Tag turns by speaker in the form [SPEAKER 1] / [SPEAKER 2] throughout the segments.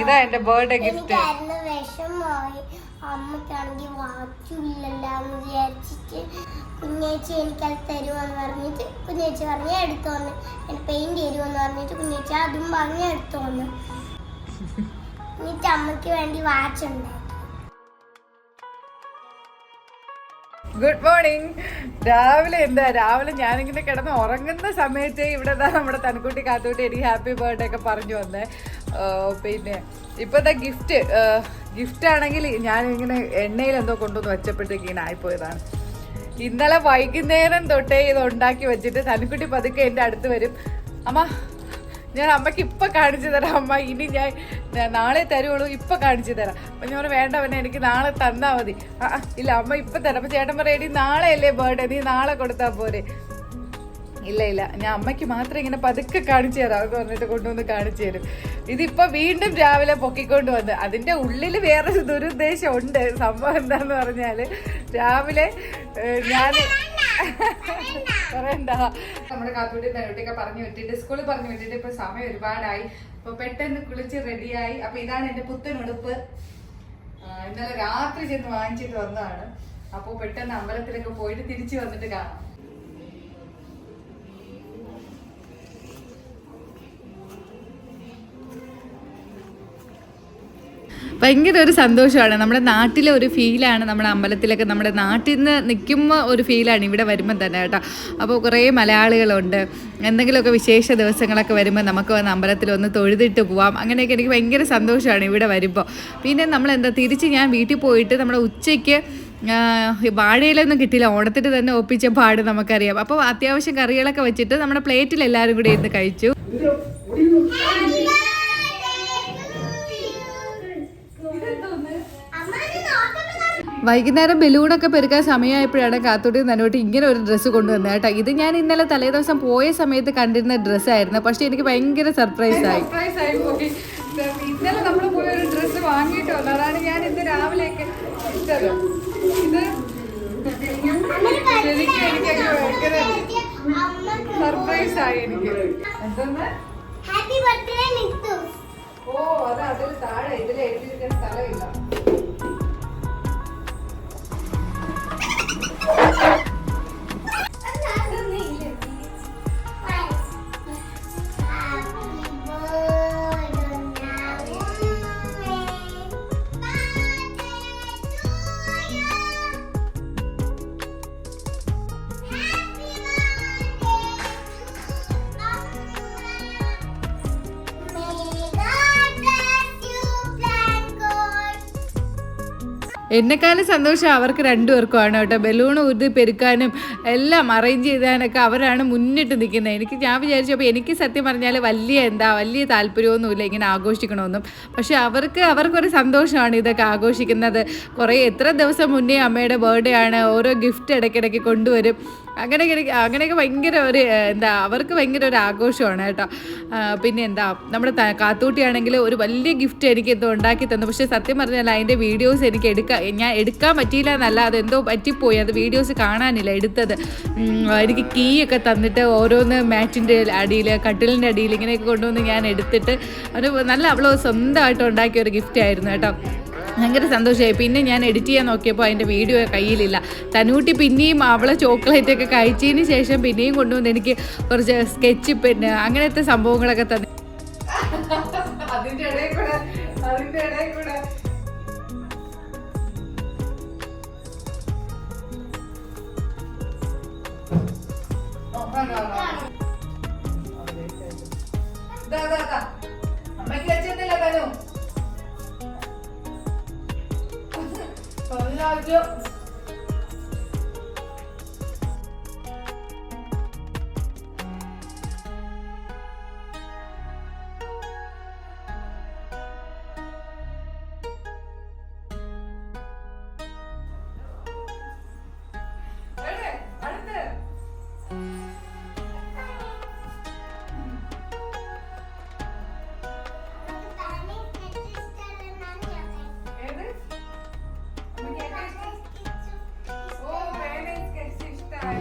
[SPEAKER 1] ഇതാ എന്റെ birthday gift.
[SPEAKER 2] അമ്മക്കാണെങ്കിൽ വാച്ചില്ലാന്ന് വിചാരിച്ചിട്ട് കുഞ്ഞേച്ചി എനിക്കത് തരുമെന്ന് പറഞ്ഞിട്ട് കുഞ്ഞേച്ചി പറഞ്ഞ് എടുത്തു വന്ന്. പെയിന്റ് തരുമെന്ന് പറഞ്ഞിട്ട് കുഞ്ഞേച്ചി അതും പറഞ്ഞ് എടുത്തു വന്നു. എന്നിട്ട് അമ്മയ്ക്ക് വേണ്ടി വാച്ച് ഉണ്ടാക്കി.
[SPEAKER 1] Good morning. രാവിലെ ഞാനിങ്ങനെ കിടന്ന് ഉറങ്ങുന്ന സമയത്ത് ഇവിടെ നമ്മുടെ തനക്കുട്ടി കാത്തൂട്ടി എനിക്ക് ഹാപ്പി ബർത്ത്ഡേ ഒക്കെ പറഞ്ഞു വന്നേ. പിന്നെ ഇപ്പോഴത്തെ ഗിഫ്റ്റ് ആണെങ്കിൽ ഞാനിങ്ങനെ എണ്ണയിൽ എന്തോ കൊണ്ടുവന്ന് വെച്ചപ്പോഴത്തേക്ക് ഇങ്ങനെ ആയിപ്പോയതാണ്. ഇന്നലെ വൈകുന്നേരം തൊട്ടേ ഇത് ഉണ്ടാക്കി വെച്ചിട്ട് തനക്കുട്ടി പതുക്കെ എൻ്റെ അടുത്ത് വരും. അമ്മ ഞാൻ അമ്മയ്ക്ക് ഇപ്പം കാണിച്ചു തരാം അമ്മ, ഇനി ഞാൻ നാളെ തരുള്ളൂ, ഇപ്പം കാണിച്ചു തരാം. അപ്പം ഞാൻ വേണ്ട പിന്നെ എനിക്ക് നാളെ തന്നാൽ മതി. ഇല്ല അമ്മ ഇപ്പം തരാം. അപ്പം ചേട്ടൻ പറയടി നാളെ അല്ലേ ബർത്ത്ഡേ, നീ നാളെ കൊടുത്താൽ പോരെ. ഇല്ല ഞാൻ അമ്മയ്ക്ക് മാത്രം ഇങ്ങനെ പതുക്കെ കാണിച്ചു തരാം എന്ന് പറഞ്ഞിട്ട് കൊണ്ടുവന്ന് കാണിച്ചു തരും. ഇതിപ്പോൾ വീണ്ടും രാവിലെ പൊക്കിക്കൊണ്ട് വന്ന്. അതിൻ്റെ ഉള്ളിൽ വേറൊരു ദുരുദ്ദേശം ഉണ്ട്. സംഭവം എന്താന്ന് പറഞ്ഞാൽ രാവിലെ ഞാൻ പറയണ്ട, നമ്മുടെ കാത്തൂട്ടി നെടുട്ടിയൊക്കെ പറഞ്ഞു വിട്ടിട്ട് സ്കൂളിൽ പറഞ്ഞു വിട്ടിട്ട് ഇപ്പൊ സമയം ഒരുപാടായി. അപ്പൊ പെട്ടെന്ന് കുളിച്ച് റെഡിയായി. അപ്പൊ ഇതാണ് എന്റെ പുത്തൻ ഉടുപ്പ്. ഇന്നലെ രാത്രി ചെന്ന് വാങ്ങിച്ചിട്ട് വന്നതാണ്. അപ്പൊ പെട്ടെന്ന് അമ്പലത്തിലൊക്കെ പോയിട്ട് തിരിച്ചു വന്നിട്ട് കാണാം. ഭയങ്കര ഒരു സന്തോഷമാണ്. നമ്മുടെ നാട്ടിലെ ഒരു ഫീലാണ് നമ്മുടെ അമ്പലത്തിലൊക്കെ. നമ്മുടെ നാട്ടിൽ നിന്ന് നിൽക്കുമ്പോൾ ഒരു ഫീലാണ് ഇവിടെ വരുമ്പോൾ തന്നെ കേട്ടോ. അപ്പോൾ കുറേ മലയാളികളുണ്ട്. എന്തെങ്കിലുമൊക്കെ വിശേഷ ദിവസങ്ങളൊക്കെ വരുമ്പോൾ നമുക്ക് വന്ന് അമ്പലത്തിൽ ഒന്ന് തൊഴുതിട്ട് പോവാം. അങ്ങനെയൊക്കെ എനിക്ക് ഭയങ്കര സന്തോഷമാണ് ഇവിടെ വരുമ്പോൾ. പിന്നെ തിരിച്ച് ഞാൻ വീട്ടിൽ പോയിട്ട് നമ്മുടെ ഉച്ചയ്ക്ക് വാഴയിലൊന്നും കിട്ടിയില്ല. ഓണത്തിന് തന്നെ ഒപ്പിച്ച പാട് നമുക്കറിയാം. അപ്പോൾ അത്യാവശ്യം കറികളൊക്കെ വെച്ചിട്ട് നമ്മുടെ പ്ലേറ്റിൽ എല്ലാവരും കൂടി ഇരുന്ന് കഴിച്ചു. വൈകുന്നേരം ബലൂണൊക്കെ പെരുക്കാൻ സമയമായപ്പോഴാണ് കാത്തൂട്ടി നനോട്ടി ഇങ്ങനെ ഒരു ഡ്രസ്സ് കൊണ്ടുവന്നത് കേട്ടോ. ഇത് ഞാൻ ഇന്നലെ തലേദിവസം പോയ സമയത്ത് കണ്ടിരുന്ന ഡ്രസ്സായിരുന്നു. പക്ഷെ എനിക്ക് ഭയങ്കര സർപ്രൈസായി. ഇന്നലെ നമ്മൾ പോയ ഒരു ഡ്രസ്സ് വാങ്ങിയിട്ട് വന്നു. അതാണ് ഞാൻ ഇന്ന് രാവിലെയൊക്കെ ഇട്ടത്. ഇത് ശരിക്കും എനിക്ക് ഭയങ്കര സർപ്രൈസായി എനിക്ക്. എന്തെന്ന്? ഓ അത് അതിൽ താഴെ ഇതിൽ എഴുതിയിരിക്കുന്ന സ്ഥലമില്ല. എന്നെക്കാളും സന്തോഷം അവർക്ക് രണ്ടുപേർക്കുമാണ് കേട്ടോ. ബലൂൺ ഊതി പെരുക്കാനും എല്ലാം അറേഞ്ച് ചെയ്താനൊക്കെ അവരാണ് മുന്നിട്ട് നിൽക്കുന്നത്. ഞാൻ വിചാരിച്ചപ്പോൾ എനിക്ക് സത്യം പറഞ്ഞാൽ വലിയ താല്പര്യമൊന്നുമില്ല ഇങ്ങനെ ആഘോഷിക്കണമെന്നും. പക്ഷെ അവർക്കൊരു സന്തോഷമാണ് ഇതൊക്കെ ആഘോഷിക്കുന്നത്. എത്ര ദിവസം മുന്നേ അമ്മയുടെ ബർത്ത്ഡേ ആണ്. ഓരോ ഗിഫ്റ്റ് ഇടയ്ക്കിടയ്ക്ക് കൊണ്ടുവരും. അങ്ങനെയൊക്കെ ഭയങ്കര അവർക്ക് ഭയങ്കര ഒരു ആഘോഷമാണ് കേട്ടോ. പിന്നെ നമ്മുടെ കാത്തൂട്ടിയാണെങ്കിൽ ഒരു വലിയ ഗിഫ്റ്റ് എനിക്ക് എന്തോ ഉണ്ടാക്കി തന്നു. പക്ഷേ സത്യം പറഞ്ഞാൽ അതിൻ്റെ വീഡിയോസ് എനിക്ക് എടുക്കാൻ പറ്റിയില്ല എന്നല്ല, അതെന്തോ പറ്റിപ്പോയി. അത് വീഡിയോസ് കാണാനില്ല എടുത്തത്. എനിക്ക് കീ ഒക്കെ തന്നിട്ട് ഓരോന്ന് മാറ്റിൻ്റെ അടിയിൽ കട്ടിലിൻ്റെ അടിയിൽ ഇങ്ങനെയൊക്കെ കൊണ്ടുവന്ന് ഞാൻ എടുത്തിട്ട് അവൾ സ്വന്തമായിട്ട് ഉണ്ടാക്കിയ ഒരു ഗിഫ്റ്റ് ആയിരുന്നു കേട്ടോ. ഭയങ്കര സന്തോഷമായി. പിന്നെ ഞാൻ എഡിറ്റ് ചെയ്യാൻ നോക്കിയപ്പോൾ അതിൻ്റെ വീഡിയോ കയ്യിലില്ല. തനൂട്ടി പിന്നെയും അവളെ ചോക്ലേറ്റൊക്കെ കഴിച്ചതിന് ശേഷം പിന്നെയും കൊണ്ടുവന്ന് എനിക്ക് കുറച്ച് സ്കെച്ച് പെന്ന് അങ്ങനത്തെ സംഭവങ്ങളൊക്കെ തന്നെ.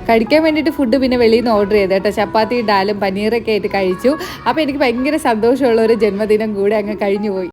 [SPEAKER 1] കഴിക്കാൻ വേണ്ടിയിട്ട് ഫുഡ് പിന്നെ വെളിയിൽ നിന്ന് ഓർഡർ ചെയ്ത് കേട്ടോ. ചപ്പാത്തി ഡാലും പനീറൊക്കെ ആയിട്ട് കഴിച്ചു. അപ്പോൾ എനിക്ക് ഭയങ്കര സന്തോഷമുള്ള ഒരു ജന്മദിനം കൂടെ അങ്ങ് കഴിഞ്ഞു പോയി.